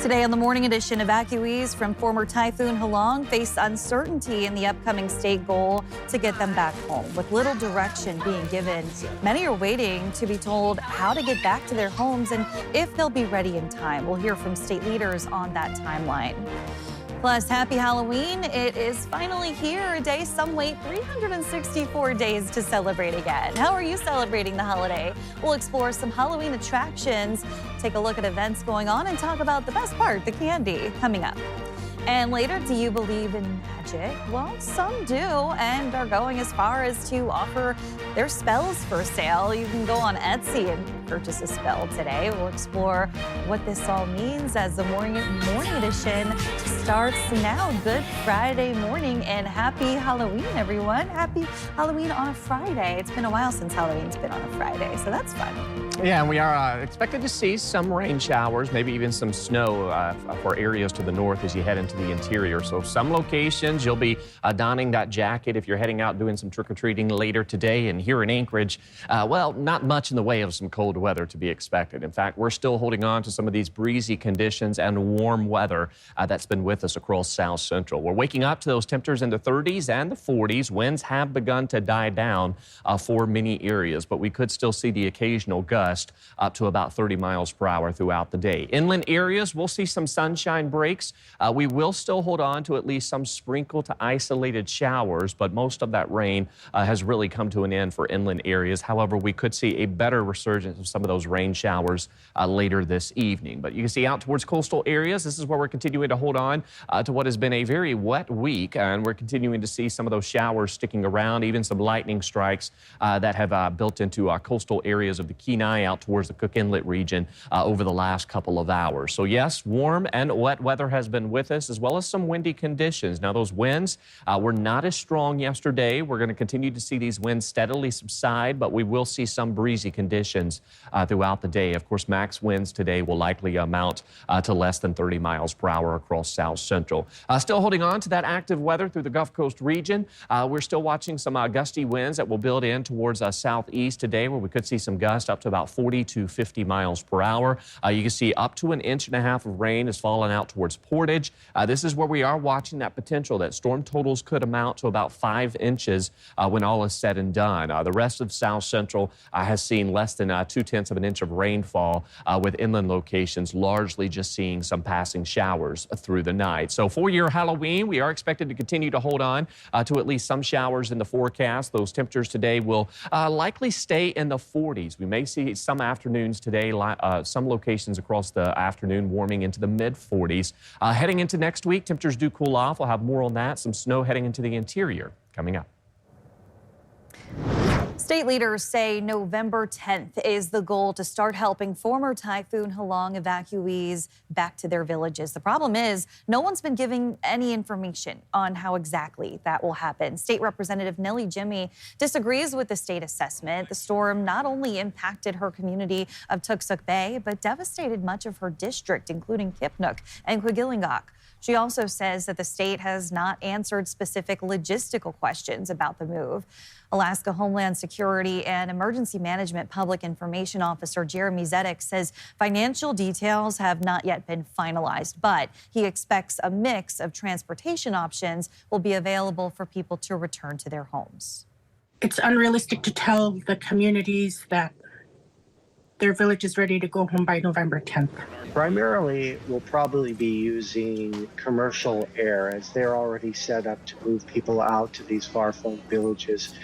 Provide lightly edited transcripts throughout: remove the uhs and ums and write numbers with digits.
Today on the Morning Edition, evacuees from former Typhoon Halong face uncertainty in the upcoming state goal to get them back home. With little direction being given, many are waiting to be told how to get back to their homes and if they'll be ready in time. We'll hear from state leaders on that timeline. Plus, happy Halloween. It is finally here, a day some wait 364 days to celebrate again. How are you celebrating the holiday? We'll explore some Halloween attractions, take a look at events going on, and talk about the best part, the candy, coming up. And later, do you believe in magic? Well, some do and are going as far as to offer their spells for sale. You can go on Etsy and purchase a spell today. We'll explore what this all means as the Morning Edition starts now. Good Friday morning and happy Halloween, everyone. Happy Halloween on a Friday. It's been a while since Halloween's been on a Friday, so that's fun. Yeah, and we are expected to see some rain showers, maybe even some snow for areas to the north as you head into the interior. So some locations you'll be donning that jacket if you're heading out doing some trick-or-treating later today. And here in Anchorage, well, not much in the way of some cold weather to be expected. In fact, we're still holding on to some of these breezy conditions and warm weather that's been with us across South Central. We're waking up to those temperatures in the 30s and the 40s. Winds have begun to die down for many areas, but we could still see the occasional gust up to about 30 miles per hour throughout the day. Inland areas, we'll see some sunshine breaks. We will still hold on to at least some sprinkle to isolated showers, but most of that rain has really come to an end for inland areas. However, we could see a better resurgence of some of those rain showers later this evening. But you can see out towards coastal areas, this is where we're continuing to hold on to what has been a very wet week, and we're continuing to see some of those showers sticking around, even some lightning strikes that have built into coastal areas of the Kenai out towards the Cook Inlet region over the last couple of hours. So yes, warm and wet weather has been with us, as well as some windy conditions. Now, those winds were not as strong yesterday. We're going to continue to see these winds steadily subside, but we will see some breezy conditions throughout the day. Of course, max winds today will likely amount to less than 30 miles per hour across South Central. Still holding on to that active weather through the Gulf Coast region. We're still watching some gusty winds that will build in towards southeast today, where we could see some gusts up to about 40 to 50 miles per hour. You can see up to 1.5 inches of rain is falling out towards Portage. This is where we are watching that potential that storm totals could amount to about 5 inches when all is said and done. The rest of South Central has seen less than 0.2 of an inch of rainfall, with inland locations largely just seeing some passing showers through the night. So for your Halloween, we are expected to continue to hold on to at least some showers in the forecast. Those temperatures today will likely stay in the 40s. We may see some afternoons today, some locations across the afternoon warming into the mid-40s. Heading into next week, temperatures do cool off. We'll have more on that. Some snow heading into the interior coming up. State leaders say November 10th is the goal to start helping former Typhoon Halong evacuees back to their villages. The problem is no one's been giving any information on how exactly that will happen. State Representative Nellie Jimmy disagrees with the state assessment. The storm not only impacted her community of Tooksuk Bay, but devastated much of her district, including Kipnuk and Quigilingok. She also says that the state has not answered specific logistical questions about the move. Alaska Homeland Security and Emergency Management Public Information Officer Jeremy Zedek says financial details have not yet been finalized, but he expects a mix of transportation options will be available for people to return to their homes. It's unrealistic to tell the communities that their village is ready to go home by November 10th. Primarily, we'll probably be using commercial air, as they're already set up to move people out to these far-flung villages.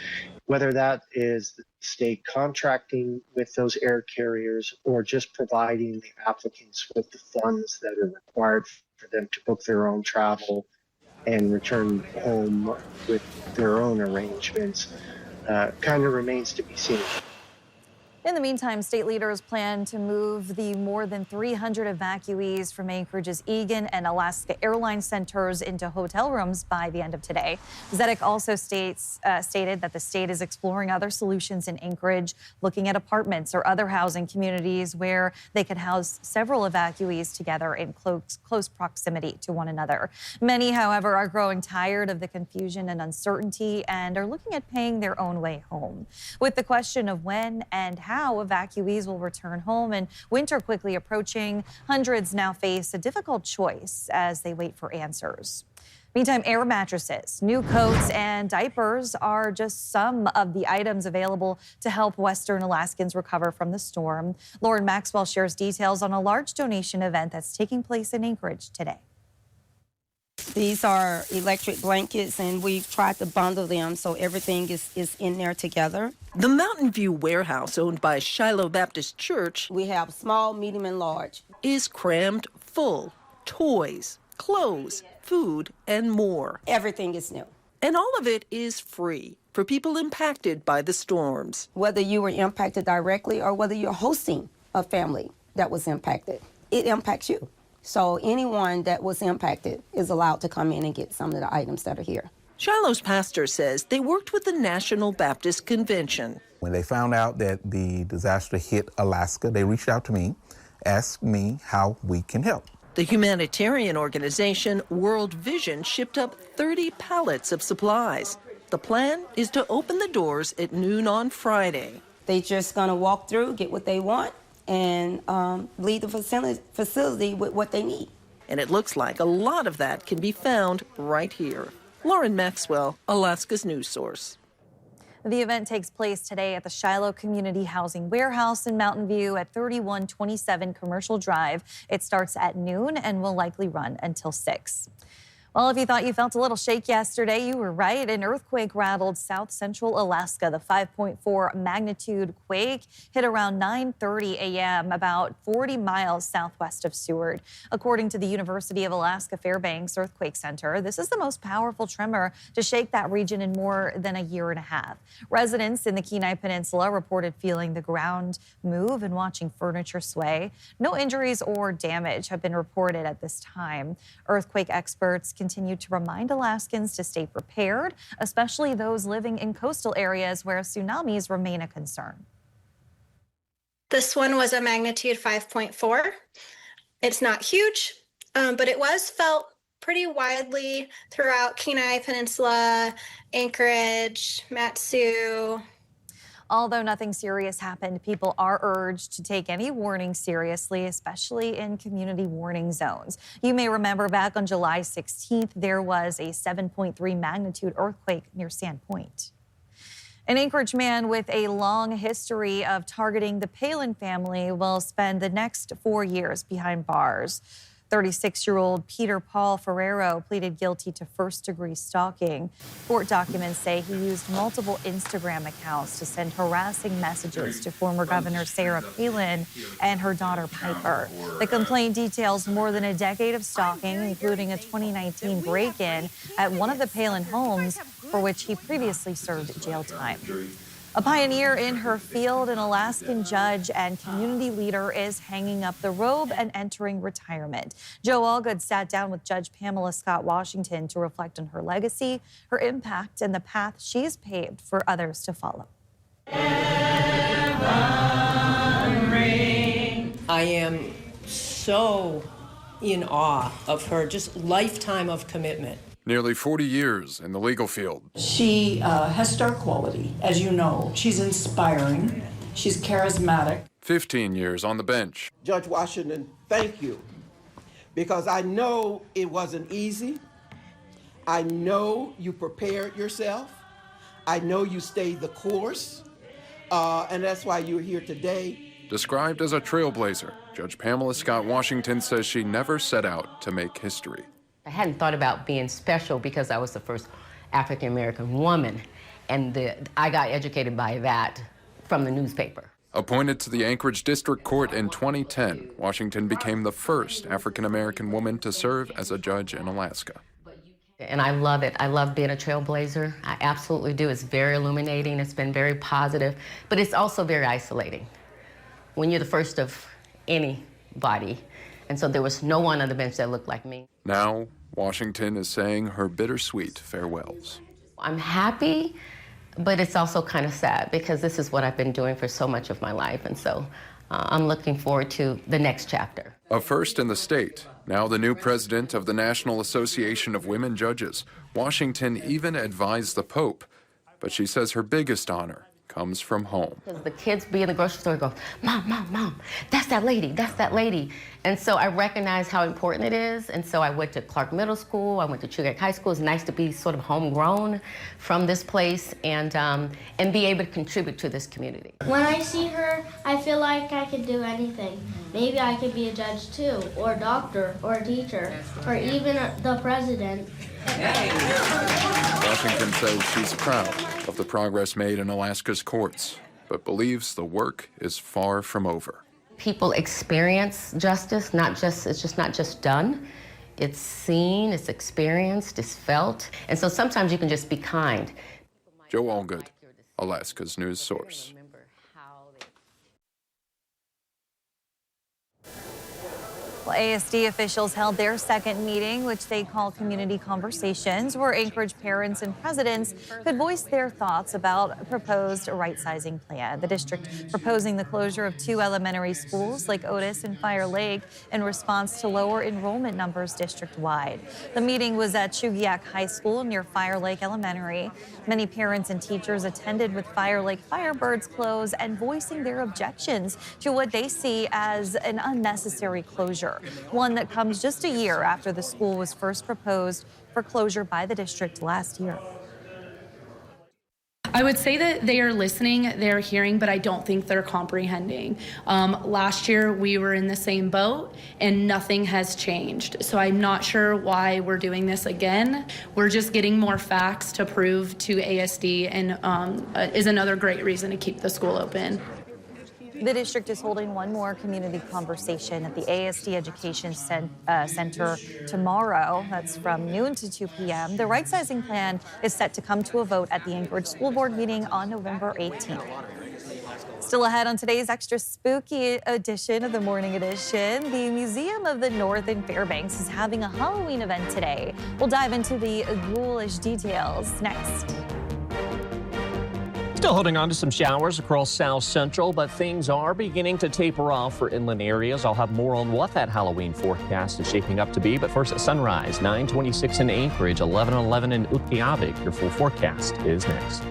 Whether that is the state contracting with air carriers or just providing the applicants with the funds that are required for them to book their own travel and return home with their own arrangements, kind of remains to be seen. In the meantime, state leaders plan to move the more than 300 evacuees from Anchorage's Egan and Alaska Airlines centers into hotel rooms by the end of today. Zedek also stated that the state is exploring other solutions in Anchorage, looking at apartments or other housing communities where they could house several evacuees together in close proximity to one another. Many, however, are growing tired of the confusion and uncertainty and are looking at paying their own way home. With the question of when and how how evacuees will return home. And winter quickly approaching, hundreds now face a difficult choice as they wait for answers. Meantime, air mattresses, new coats, and diapers are just some of the items available to help Western Alaskans recover from the storm. Lauren Maxwell shares details on a large donation event that's taking place in Anchorage today. These are electric blankets, and we've tried to bundle them so everything is in there together. The Mountain View warehouse, owned by Shiloh Baptist Church, We have small, medium, and large. is crammed full. Toys, clothes, food, and more. Everything is new. And all of it is free for people impacted by the storms. Whether you were impacted directly or whether you're hosting a family that was impacted, it impacts you. So anyone that was impacted is allowed to come in and get some of the items that are here. Shiloh's pastor says they worked with the National Baptist Convention. When they found out that the disaster hit Alaska, they reached out to me, asked me how we can help. The humanitarian organization World Vision shipped up 30 pallets of supplies. The plan is to open the doors at noon on Friday. They're just going to walk through, get what they want, and leave the facility with what they need. And it looks like a lot of that can be found right here. Lauren Maxwell, Alaska's news source. The event takes place today at the Shiloh Community Housing Warehouse in Mountain View at 3127 Commercial Drive. It starts at noon and will likely run until 6. Well, if you thought you felt a little shake yesterday, you were right. An earthquake rattled south central Alaska. The 5.4 magnitude quake hit around 9:30 a.m., about 40 miles southwest of Seward. According to the University of Alaska Fairbanks Earthquake Center, this is the most powerful tremor to shake that region in more than a year and a half. Residents in the Kenai Peninsula reported feeling the ground move and watching furniture sway. No injuries or damage have been reported at this time. Earthquake experts continue to remind Alaskans to stay prepared, especially those living in coastal areas where tsunamis remain a concern. This one was a magnitude 5.4. It's not huge, but it was felt pretty widely throughout Kenai Peninsula, Anchorage, Matsu. Although nothing serious happened, people are urged to take any warning seriously, especially in community warning zones. You may remember back on July 16th, there was a 7.3 magnitude earthquake near Sand Point. An Anchorage man with a long history of targeting the Palin family will spend the next 4 years behind bars. 36-year-old Peter Paul Ferrero pleaded guilty to first-degree stalking. Court documents say he used multiple Instagram accounts to send harassing messages to former Governor Sarah Palin and her daughter Piper. The complaint details more than a decade of stalking, including a 2019 break-in at one of the Palin homes for which he previously served jail time. A pioneer in her field, an Alaskan judge and community leader is hanging up the robe and entering retirement. Joe Allgood sat down with Judge Pamela Scott Washington to reflect on her legacy, her impact, and the path she's paved for others to follow. I am so in awe of her just lifetime of commitment. Nearly 40 years in the legal field. She has star quality, as you know. She's inspiring. She's charismatic. 15 years on the bench. Judge Washington, thank you, because I know it wasn't easy. I know you prepared yourself. I know you stayed the course, and that's why you're here today. Described as a trailblazer, Judge Pamela Scott Washington says she never set out to make history. I hadn't thought about being special because I was the first African-American woman, and I got educated by that from the newspaper. Appointed to the Anchorage District Court in 2010, Washington became the first African-American woman to serve as a judge in Alaska. And I love it. I love being a trailblazer. I absolutely do. It's very illuminating. It's been very positive, but it's also very isolating when you're the first of anybody. And so there was no one on the bench that looked like me. Now, Washington is saying her bittersweet farewells. I'm happy, but it's also kind of sad because this is what I've been doing for so much of my life. And so I'm looking forward to the next chapter. A first in the state. Now the new president of the National Association of Women Judges. Washington even advised the Pope. But she says her biggest honor comes from home. Because the kids be in the grocery store and go, Mom, Mom, Mom, that's that lady, that's that lady. And so I recognize how important it is. And so I went to Clark Middle School, I went to Chugach High School. It's nice to be sort of homegrown from this place and be able to contribute to this community. When I see her, I feel like I could do anything. Maybe I could be a judge too, or a doctor, or a teacher, or even the president. Washington says she's proud of the progress made in Alaska's courts, but believes the work is far from over. People experience justice, it's just not just done. It's seen, it's experienced, it's felt. And so sometimes you can just be kind. Joe Allgood, Alaska's news source. Well, ASD officials held their second meeting, which they call Community Conversations, where Anchorage parents and presidents could voice their thoughts about a proposed right-sizing plan. The district proposing the closure of 2 elementary schools, Lake Otis and Fire Lake, in response to lower enrollment numbers district-wide. The meeting was at Chugach High School near Fire Lake Elementary. Many parents and teachers attended with Fire Lake Firebirds closed and voicing their objections to what they see as an unnecessary closure. One that comes just a year after the school was first proposed for closure by the district last year. I would say that they are listening, they're hearing, but I don't think they're comprehending. Last year we were in the same boat and nothing has changed. So I'm not sure why we're doing this again. We're just getting more facts to prove to ASD and is another great reason to keep the school open. The district is holding one more community conversation at the ASD Education Center tomorrow. That's from noon to 2 p.m. The right-sizing plan is set to come to a vote at the Anchorage School Board meeting on November 18th. Still ahead on today's extra spooky edition of the Morning Edition, the Museum of the North in Fairbanks is having a Halloween event today. We'll dive into the ghoulish details next. Still holding on to some showers across South Central, but things are beginning to taper off for inland areas. I'll have more on what that Halloween forecast is shaping up to be. But first at sunrise, 9:26 in Anchorage, 11:11 in Utqiagvik. Your full forecast is next.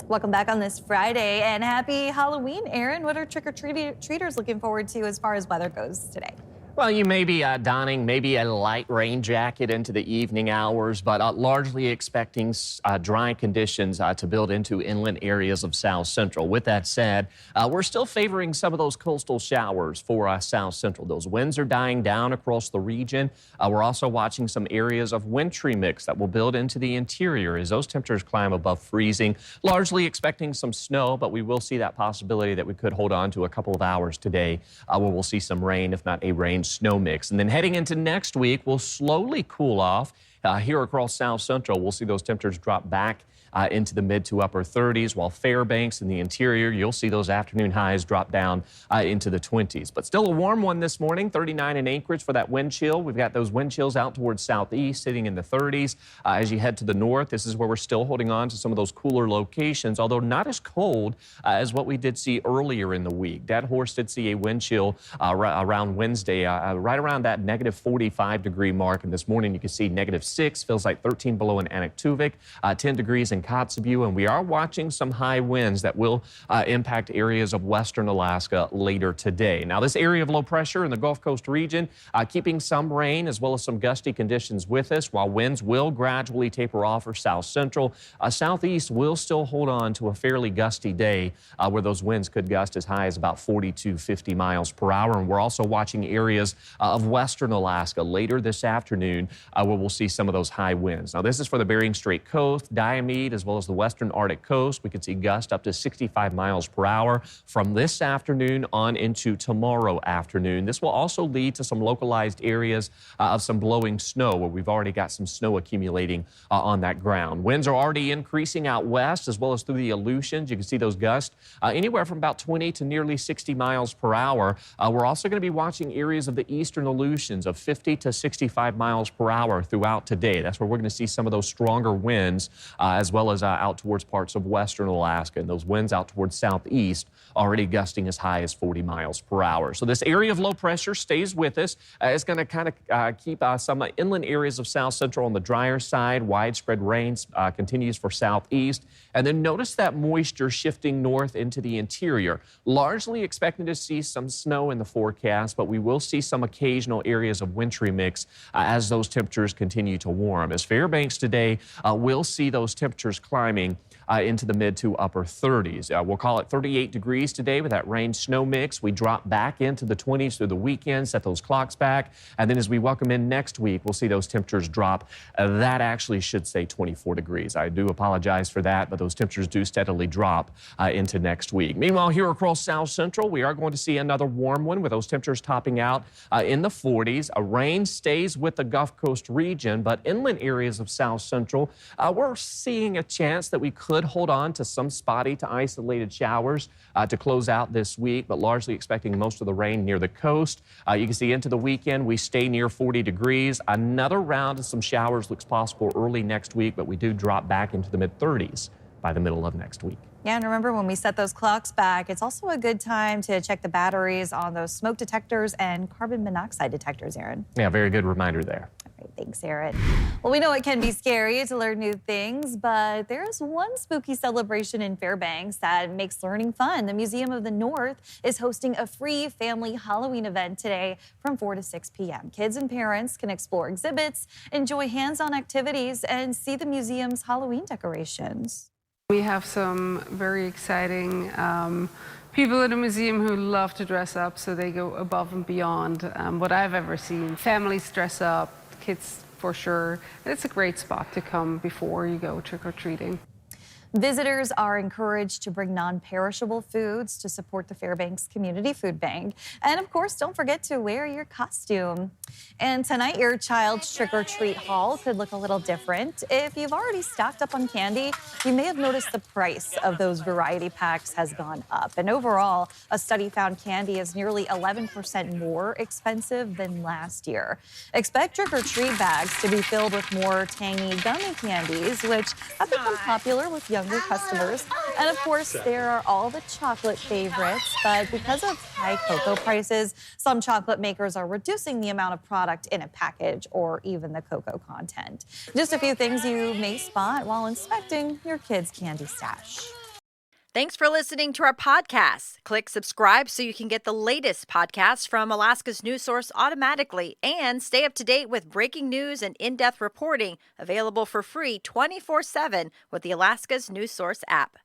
Welcome back on this Friday and happy Halloween, Aaron. What are trick-or-treaters looking forward to as far as weather goes today? Well, you may be donning maybe a light rain jacket into the evening hours, but largely expecting dry conditions to build into inland areas of South Central. With that said, we're still favoring some of those coastal showers for South Central. Those winds are dying down across the region. We're also watching some areas of wintry mix that will build into the interior as those temperatures climb above freezing. Largely expecting some snow, but we will see that possibility that we could hold on to a couple of hours today where we'll see some rain, if not a rain snow mix. And then heading into next week, we'll slowly cool off. Here across South Central, we'll see those temperatures drop back into the mid to upper 30s, while Fairbanks in the interior, you'll see those afternoon highs drop down into the 20s. But still a warm one this morning, 39 in Anchorage for that wind chill. We've got those wind chills out towards southeast, sitting in the 30s. As you head to the north, this is where we're still holding on to some of those cooler locations, although not as cold as what we did see earlier in the week. Dead Horse did see a wind chill around Wednesday, right around that negative 45-degree mark. And this morning, you can see -6, feels like 13 below in Anaktuvik, 10 degrees in Kotzebue, and we are watching some high winds that will impact areas of western Alaska later today. Now, this area of low pressure in the Gulf Coast region, keeping some rain as well as some gusty conditions with us, while winds will gradually taper off for South Central. Southeast will still hold on to a fairly gusty day where those winds could gust as high as about 40 to 50 miles per hour. And we're also watching areas of western Alaska later this afternoon where we'll see some of those high winds. Now, this is for the Bering Strait coast, Diomede, as well as the western Arctic coast. We could see gusts up to 65 miles per hour from this afternoon on into tomorrow afternoon. This will also lead to some localized areas of some blowing snow where we've already got some snow accumulating on that ground. Winds are already increasing out west as well as through the Aleutians. You can see those gusts anywhere from about 20 to nearly 60 miles per hour. We're also going to be watching areas of the eastern Aleutians of 50 to 65 miles per hour throughout today. That's where we're going to see some of those stronger winds as well well as out towards parts of western Alaska. And those winds out towards southeast already gusting as high as 40 miles per hour. So this area of low pressure stays with us. It's going to kind of keep some inland areas of south central on the drier side. Widespread rains continues for southeast. And then notice that moisture shifting north into the interior. Largely expecting to see some snow in the forecast, but we will see some occasional areas of wintry mix as those temperatures continue to warm. As Fairbanks today, we'll see those temperatures climbing into the mid to upper 30s. We'll call it 38 degrees today with that rain-snow mix. We drop back into the 20s through the weekend, set those clocks back, and then as we welcome in next week, we'll see those temperatures drop. That actually should say 24 degrees. I do apologize for that, but those temperatures do steadily drop into next week. Meanwhile, here across South Central, we are going to see another warm one with those temperatures topping out in the 40s. A rain stays with the Gulf Coast region, but inland areas of South Central, we're seeing a chance that we could hold on to some spotty to isolated showers to close out this week, but largely expecting most of the rain near the coast. You can see into the weekend, we stay near 40 degrees. Another round of some showers looks possible early next week, but we do drop back into the mid-30s by the middle of next week. Yeah, and remember when we set those clocks back, it's also a good time to check the batteries on those smoke detectors and carbon monoxide detectors, Aaron. Yeah, very good reminder there. Thanks, Aaron. Well, we know it can be scary to learn new things, but there's one spooky celebration in Fairbanks that makes learning fun. The Museum of the North is hosting a free family Halloween event today from 4 to 6 p.m. Kids and parents can explore exhibits, enjoy hands-on activities, and see the museum's Halloween decorations. We have some very exciting people at the museum who love to dress up, so they go above and beyond what I've ever seen. Families dress up, kids for sure. It's a great spot to come before you go trick-or-treating. Visitors are encouraged to bring non-perishable foods to support the Fairbanks Community Food Bank. And of course, don't forget to wear your costume. And tonight, your child's trick-or-treat haul could look a little different. If you've already stocked up on candy, you may have noticed the price of those variety packs has gone up. And overall, a study found candy is nearly 11% more expensive than last year. Expect trick-or-treat bags to be filled with more tangy gummy candies, which have become popular with younger customers. And of course, there are all the chocolate favorites, but because of high cocoa prices, some chocolate makers are reducing the amount of product in a package or even the cocoa content. Just a few things you may spot while inspecting your kids' candy stash. Thanks for listening to our podcast. Click subscribe so you can get the latest podcasts from Alaska's news source automatically and stay up to date with breaking news and in-depth reporting available for free 24/7 with the Alaska's News Source app.